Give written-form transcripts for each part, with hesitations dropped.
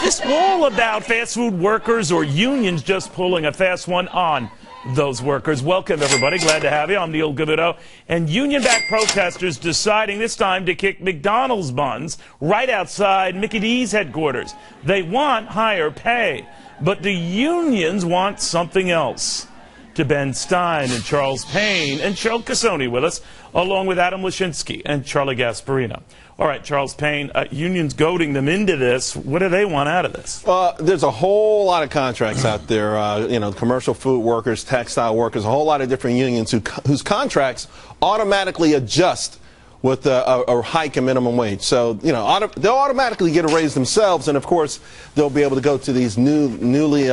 this all about fast food workers or unions just pulling a fast one on those workers? Welcome, everybody. Glad to have you. I'm Neil Cavuto. And union-backed protesters deciding this time to kick McDonald's buns right outside Mickey D's headquarters. They want higher pay, but the unions want something else. To Ben Stein and Charles Payne and Cheryl Casoni with us, along with Adam Lashinsky and Charlie Gasparino. All right, Charles Payne, unions goading them into this. What do they want out of this? There's a whole lot of contracts out there, commercial food workers, textile workers, a whole lot of different unions whose contracts automatically adjust with a hike in minimum wage. So, they'll automatically get a raise themselves, and of course, they'll be able to go to these newly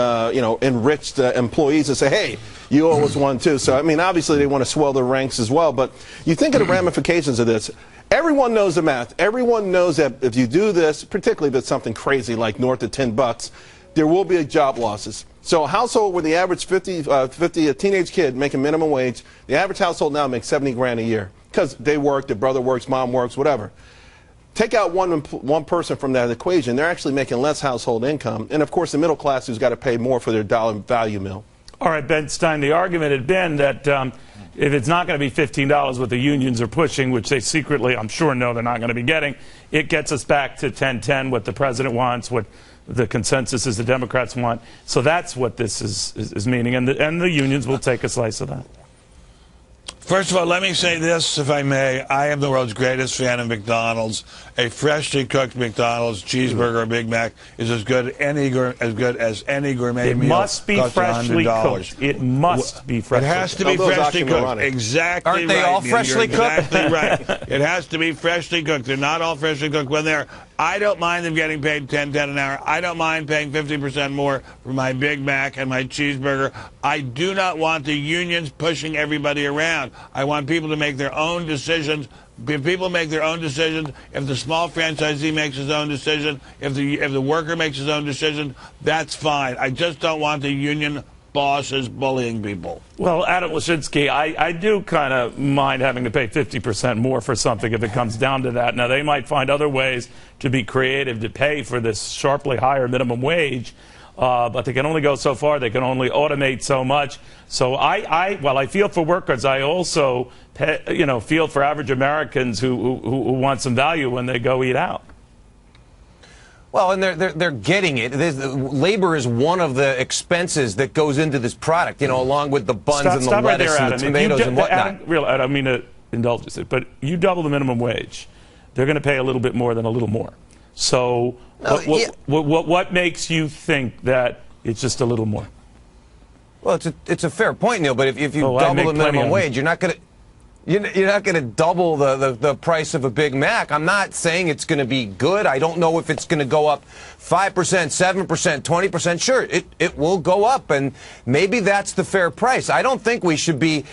enriched employees and say, hey, you owe us one too. So, I mean, obviously they want to swell their ranks as well, but you think of the ramifications of this. Everyone knows the math. Everyone knows that if you do this, particularly if it's something crazy like north of $10, there will be job losses. So a household with the average 50 a teenage kid making minimum wage, the average household now makes 70 grand a year because they work, their brother works, mom works, whatever. Take out one person from that equation, they're actually making less household income. And of course, the middle class who's got to pay more for their dollar value meal. All right, Ben Stein, the argument had been that if it's not going to be $15 what the unions are pushing, which they secretly, I'm sure, know they're not going to be getting, it gets us back to 10-10, what the president wants, what the consensus is the Democrats want. So that's what this is meaning, and the unions will take a slice of that. First of all, let me say this, if I may. I am the world's greatest fan of McDonald's. A freshly cooked McDonald's cheeseburger or Big Mac is as good as any gourmet meal. It must be freshly cooked. It must be freshly cooked. It has to be freshly cooked. Exactly right. Aren't they all freshly cooked? Exactly right. It has to be freshly cooked. They're not all freshly cooked. When they're, I don't mind them getting paid $10 an hour. I don't mind paying 50% more for my Big Mac and my cheeseburger. I do not want the unions pushing everybody around. I want people to make their own decisions. If people make their own decisions, if the small franchisee makes his own decision, if the worker makes his own decision, that's fine. I just don't want the union bosses bullying people. Well, Adam Lashinsky, I do kind of mind having to pay 50% more for something if it comes down to that. Now, they might find other ways to be creative to pay for this sharply higher minimum wage, but they can only go so far. They can only automate so much. So while I feel for workers, I also feel for average Americans who want some value when they go eat out. Well, and they're getting it. Labor is one of the expenses that goes into this product, along with the buns and the lettuce and the tomatoes and whatnot. Adam, I don't mean to indulge it, but you double the minimum wage, they're going to pay a little bit more than a little more. So what makes you think that it's just a little more? Well, it's a fair point, Neil. But if you double the minimum wage, you're not going to double the price of a Big Mac. I'm not saying it's going to be good. I don't know if it's going to go up 5%, 7%, 20%. Sure, it will go up, and maybe that's the fair price. I don't think we should be,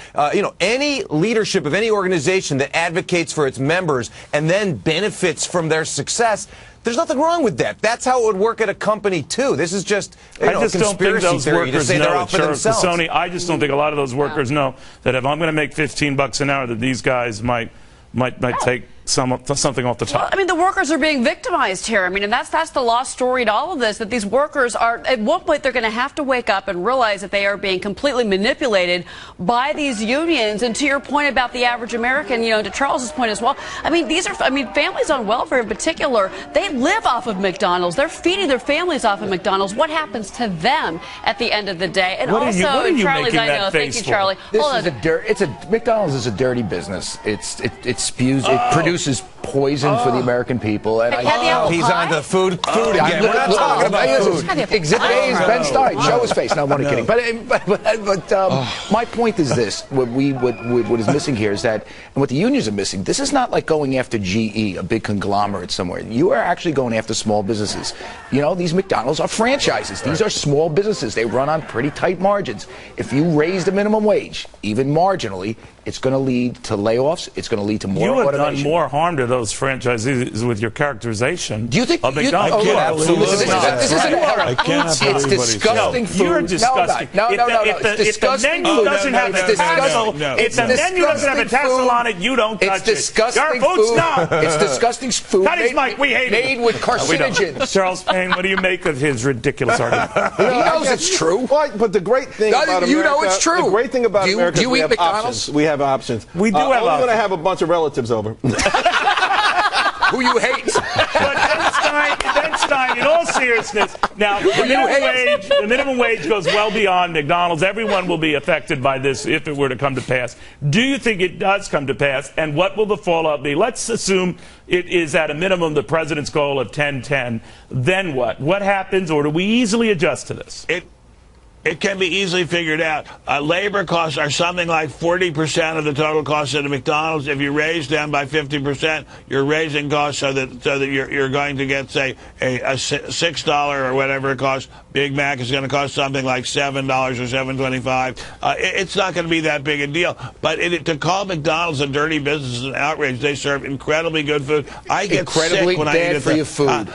any leadership of any organization that advocates for its members and then benefits from their success. There's nothing wrong with that. That's how it would work at a company, too. This is just, I just don't think those workers know, Sony, I just don't think a lot of those workers know that if I'm going to make $15 an hour, that these guys might take something off the top. Well, I mean, the workers are being victimized here. I mean, and that's the lost story to all of this, that these workers are, at one point, they're going to have to wake up and realize that they are being completely manipulated by these unions. And to your point about the average American, to Charles's point as well, I mean, families on welfare in particular, they live off of McDonald's. They're feeding their families off of McDonald's. What happens to them at the end of the day? And what also, are you Charlie's, making I know, that thank face you, Charlie. McDonald's is a dirty business. It spews, it produces poison for the American people. And he's on the food again. We're not talking about food. Exhibit A is Ben Stein. Show his face. No, I'm only kidding. But my point is this: what is missing here is that, and what the unions are missing. This is not like going after GE, a big conglomerate somewhere. You are actually going after small businesses. These McDonald's are franchises. These are small businesses. They run on pretty tight margins. If you raise the minimum wage, even marginally, it's going to lead to layoffs. It's going to lead to more automation. You have done more more harm to those franchisees with your characterization. Do you think of McDonald's? It's disgusting food. You're disgusting. No. If the menu doesn't have a tassel, if the menu doesn't have a tassel on it, you don't touch it. It's disgusting food. It's disgusting food. Cut his mic. We hate made it. with carcinogens. Charles Payne, what do you make of his ridiculous argument? He knows it's true. But the great thing about America, you know it's true. The great thing about America is we have options. We have options. We do have options. I'm going to have a bunch of relatives over. Who you hate. But Ben Stein, in all seriousness, now the minimum wage goes well beyond McDonald's. Everyone will be affected by this if it were to come to pass. Do you think it does come to pass, and what will the fallout be? Let's assume it is at a minimum the president's goal of 10-10. Then what? What happens, or do we easily adjust to this? It can be easily figured out. Labor costs are something like 40% of the total cost at a McDonald's. If you raise them by 50%, you're raising costs so that you're going to get, say, a $6 or whatever it costs. Big Mac is going to cost something like $7 or $7.25. It's not going to be that big a deal. But to call McDonald's a dirty business is an outrage. They serve incredibly good food. I get incredibly sick when bad I eat at for your food.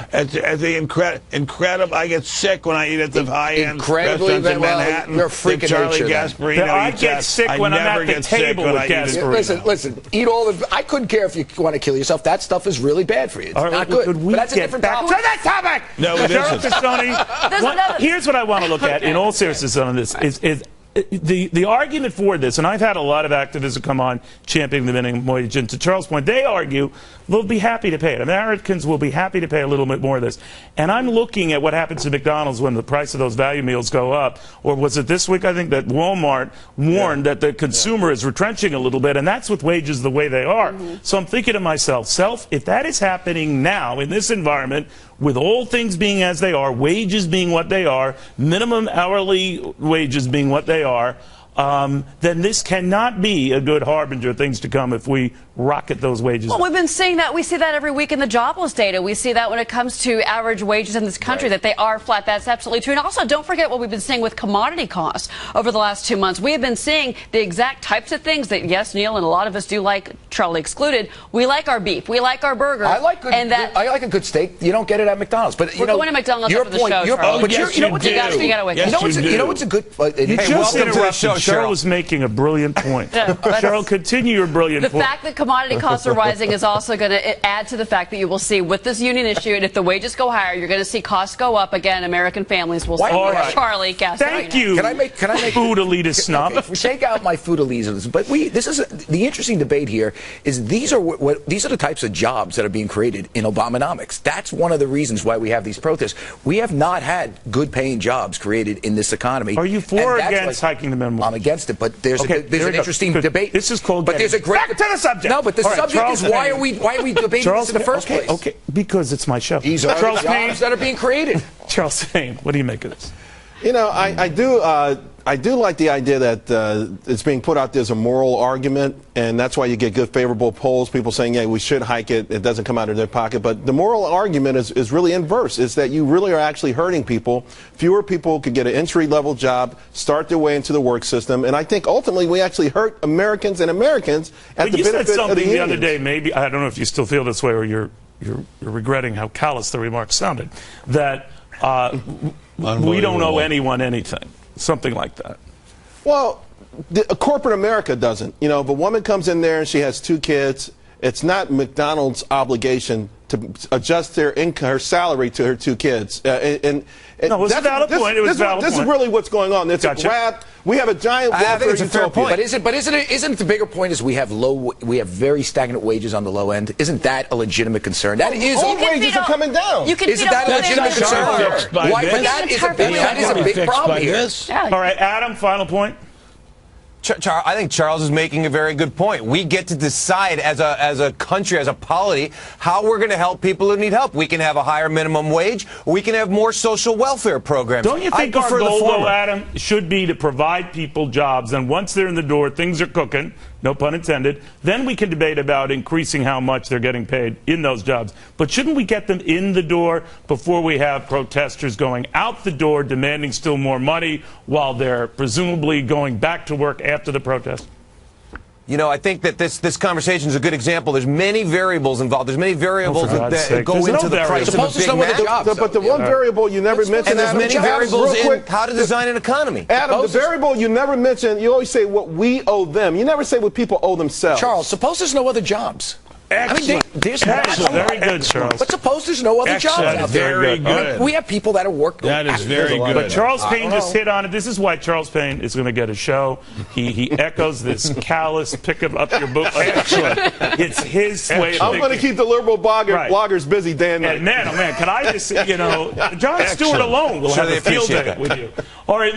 Incredible. I get sick when I eat at the high-end restaurants in Manhattan. You're a freak of Charlie nature. Gasparino. I get sick when I'm at the table with Gasparino. Listen. Eat all the. I couldn't care if you want to kill yourself. That stuff is really bad for you. It's not good. But that's a different topic. To that topic. No, it isn't. Here's what I want to look at in all seriousness on this is the argument for this, and I've had a lot of activists come on championing the minimum wage, and to Charles' point, they argue they'll be happy to pay it. Americans will be happy to pay a little bit more of this. And I'm looking at what happens to McDonald's when the price of those value meals go up. Or was it this week, I think, that Walmart warned that the consumer is retrenching a little bit, and that's with wages the way they are. So I'm thinking to myself, if that is happening now in this environment, with all things being as they are, wages being what they are, minimum hourly wages being what they are, then this cannot be a good harbinger of things to come if we rocket those wages. Well, we've been seeing that. We see that every week in the jobless data. We see that when it comes to average wages in this country, that they are flat. That's absolutely true. And also, don't forget what we've been seeing with commodity costs over the last 2 months. We have been seeing the exact types of things that, yes, Neil, and a lot of us do like, Charlie excluded. We like our beef. We like our burgers. I like a good steak. You don't get it at McDonald's. But we're going to McDonald's after the show. You know what's a good? You just interrupted. Cheryl was making a brilliant point. Cheryl, continue your brilliant point. The fact that commodity costs are rising is also going to add to the fact that you will see with this union issue, and if the wages go higher, you're going to see costs go up again. American families will see Charlie gas. Thank you. Can I make food elitist snob? Okay, take out my food elitism. But this is the interesting debate here. Is these are the types of jobs that are being created in Obamonomics. That's one of the reasons why we have these protests. We have not had good-paying jobs created in this economy. Are you for or against hiking the minimum? I'm against it, but there's an interesting debate. This is called. But there's a great back to the subject. No, but the subject is why are we debating this in the first place? Okay, because it's my show. These are the jobs that are being created. Charles Payne, what do you make of this? You know, I do like the idea that it's being put out there as a moral argument, and that's why you get good favorable polls, people saying, yeah, we should hike it, it doesn't come out of their pocket. But the moral argument is really inverse, is that you really are actually hurting people. Fewer people could get an entry-level job, start their way into the work system, and I think ultimately we actually hurt Americans at the benefit of the unions. You said something the other day, maybe, I don't know if you still feel this way or you're regretting how callous the remarks sounded, that we don't owe anyone anything. Something like that. Well, corporate America doesn't. You know, if a woman comes in there and she has 2 kids, it's not McDonald's obligation to adjust her income, her salary to her 2 kids. No, it was a valid point. This is really what's going on. It's a grab. We have a giant welfare utopia. But isn't the bigger point is we have very stagnant wages on the low end? Isn't that a legitimate concern? That is. All wages are coming down. Isn't that a legitimate concern? Why? But that is a big problem here. All right, Adam, final point. I think Charles is making a very good point. We get to decide as a country, as a polity, how we're going to help people who need help. We can have a higher minimum wage. We can have more social welfare programs. Don't you think our goal, though, Adam, should be to provide people jobs, and once they're in the door, things are cooking, no pun intended, then we can debate about increasing how much they're getting paid in those jobs. But shouldn't we get them in the door before we have protesters going out the door demanding still more money while they're presumably going back to work after the protest? You know, I think that this conversation is a good example. There's many variables involved. There's many variables that go into the price of a Big Mac. But the one variable you never mentioned, and there's many variables in how to design an economy. Adam, the variable you never mention, you always say what we owe them. You never say what people owe themselves. Charles, suppose there's no other jobs. Excellent. Very good, Charles. But suppose there's no other jobs out there. Very good. We have people that are working. That is very good. But Charles Payne just hit on it. This is why Charles Payne is going to get a show. He echoes this callous pick up your book. Excellent. It's his way of thinking. I'm going to keep the liberal bloggers busy, Dan. And man, oh man, can I just, John Stewart alone will have a field day with you. All right.